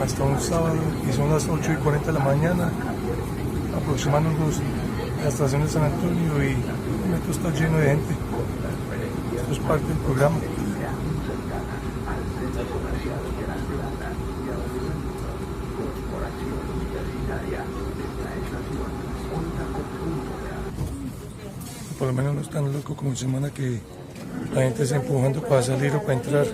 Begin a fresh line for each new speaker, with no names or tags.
hasta un sábado y son las 8:40 de la mañana, aproximándonos a la estación de San Antonio y el metro está lleno de gente. Esto es parte del programa. Por lo menos no es tan loco como en semana que la gente está empujando para salir o para entrar.